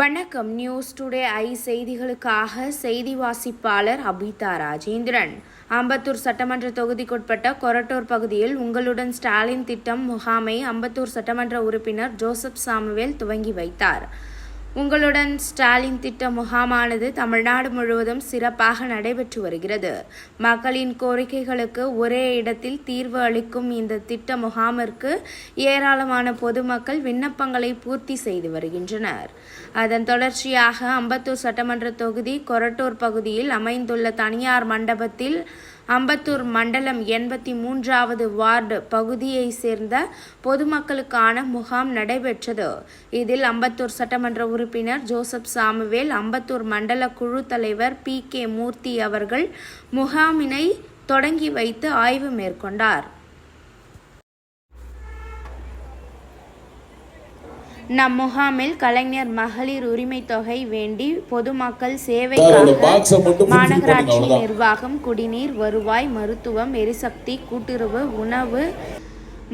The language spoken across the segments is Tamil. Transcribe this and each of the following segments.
வணக்கம். நியூஸ் டுடே ஐ செய்திகளுக்காக செய்தி வாசிப்பாளர் அபிதா ராஜேந்திரன். அம்பத்தூர் சட்டமன்ற தொகுதிக்குட்பட்ட கொரட்டூர் பகுதியில் உங்களுடன் ஸ்டாலின் திட்டம் முகாமை அம்பத்தூர் சட்டமன்ற உறுப்பினர் ஜோசப் சாமுவேல் துவங்கி வைத்தார். உங்களுடன் ஸ்டாலின் திட்ட முகாமானது தமிழ்நாடு முழுவதும் சிறப்பாக நடைபெற்று வருகிறது. மக்களின் கோரிக்கைகளுக்கு ஒரே இடத்தில் தீர்வு அளிக்கும் இந்த திட்ட முகாமிற்கு ஏராளமான பொதுமக்கள் விண்ணப்பங்களை பூர்த்தி செய்து வருகின்றனர். அதன் தொடர்ச்சியாக அம்பத்தூர் சட்டமன்ற தொகுதி கொரட்டூர் பகுதியில் அமைந்துள்ள தனியார் மண்டபத்தில் அம்பத்தூர் மண்டலம் 83வது வார்டு பகுதியை சேர்ந்த பொதுமக்களுக்கான முகாம் நடைபெற்றது. இதில் அம்பத்தூர் சட்டமன்ற உறுப்பினர் ஜோசப் சாமுவேல், அம்பத்தூர் மண்டல குழு தலைவர் PK மூர்த்தி அவர்கள் முகாமினை தொடங்கி வைத்து ஆய்வு மேற்கொண்டார். நம் முகாமில் கலைஞர் மகளிர் உரிமை தொகை வேண்டி பொதுமக்கள் சேவைக்காக மாநகராட்சி நிர்வாகம், குடிநீர், வருவாய், மருத்துவம், எரிசக்தி, கூட்டுறவு, உணவு,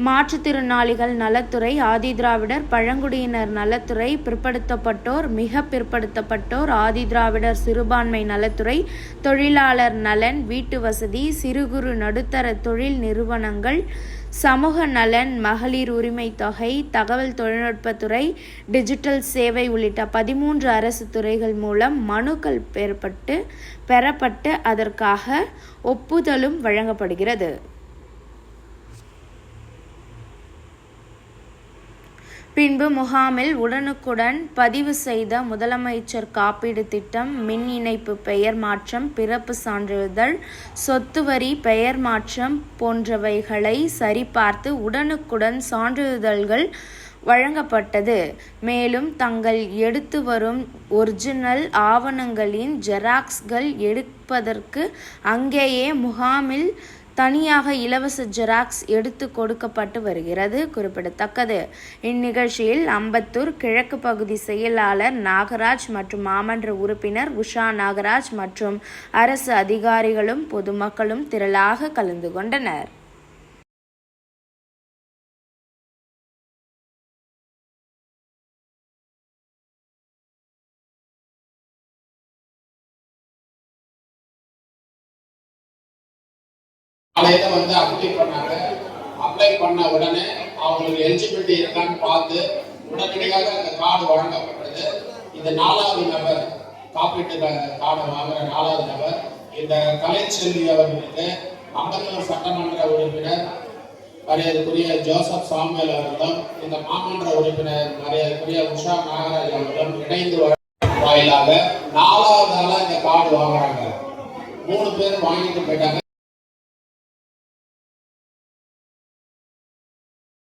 மாற்றுத்திறனாளிகள் நலத்துறை, ஆதிதிராவிடர், பழங்குடியினர் நலத்துறை, பிற்படுத்தப்பட்டோர், மிக பிற்படுத்தப்பட்டோர், ஆதிதிராவிடர் சிறுபான்மை நலத்துறை, தொழிலாளர் நலன், வீட்டு வசதி, சிறு குறு நடுத்தர தொழில் நிறுவனங்கள், சமூக நலன், மகளிர் உரிமை தொகை, தகவல் தொழில்நுட்பத்துறை, டிஜிட்டல் சேவை உள்ளிட்ட 13 அரசு துறைகள் மூலம் மனுக்கள் பெறப்பட்டு அதற்காக ஒப்புதலும் வழங்கப்படுகிறது. பின்பு முகாமில் உடனுக்குடன் பதிவு செய்த முதலமைச்சர் காப்பீடு திட்டம், மின் இணைப்பு பெயர் மாற்றம், பிறப்பு சான்றிதழ், சொத்து வரி பெயர் மாற்றம் போன்றவைகளை சரிபார்த்து உடனுக்குடன் சான்றிதழ்கள் வழங்கப்பட்டது. மேலும் தங்கள் எடுத்து வரும் ஒரிஜினல் ஆவணங்களின் ஜெராக்ஸ்கள் எடுப்பதற்கு அங்கேயே முகாமில் தனியாக இலவச ஜெராக்ஸ் எடுத்து கொடுக்கப்பட்டு வருகிறது குறிப்பிடத்தக்கது. இந்நிகழ்ச்சியில் அம்பத்தூர் கிழக்கு பகுதி செயலாளர் நாகராஜ் மற்றும் மாமன்ற உறுப்பினர் உஷா நாகராஜ் மற்றும் அரசு அதிகாரிகளும் பொதுமக்களும் திரளாக கலந்து கொண்டனர். காலையில அப்ளை பண்ண உடனே அவங்களுக்கு எலிஜிபிலிட்டி இருக்கான்னு பார்த்து உடனடியாக அந்த கார்டு வழங்கப்பட்டது. இந்த 4வது நபர், காப்பீட்டு கார்டு வாங்குற 4வது நபர் இந்த கலைச்செல்வி அவர்களுக்கு அம்பத்தூர் சட்டமன்ற உறுப்பினர் மரியாதைக்குரிய ஜோசப் சாமுவேல் அவர்களும், இந்த மாமன்ற உறுப்பினர் மரியாதைக்குரிய உஷா நாகராஜ் அவர்களும் இணைந்து வாயிலாக 4வது ஆளா இந்த கார்டு வாங்குறாங்க. 3 பேர் வாங்கிட்டு போயிட்டாங்க.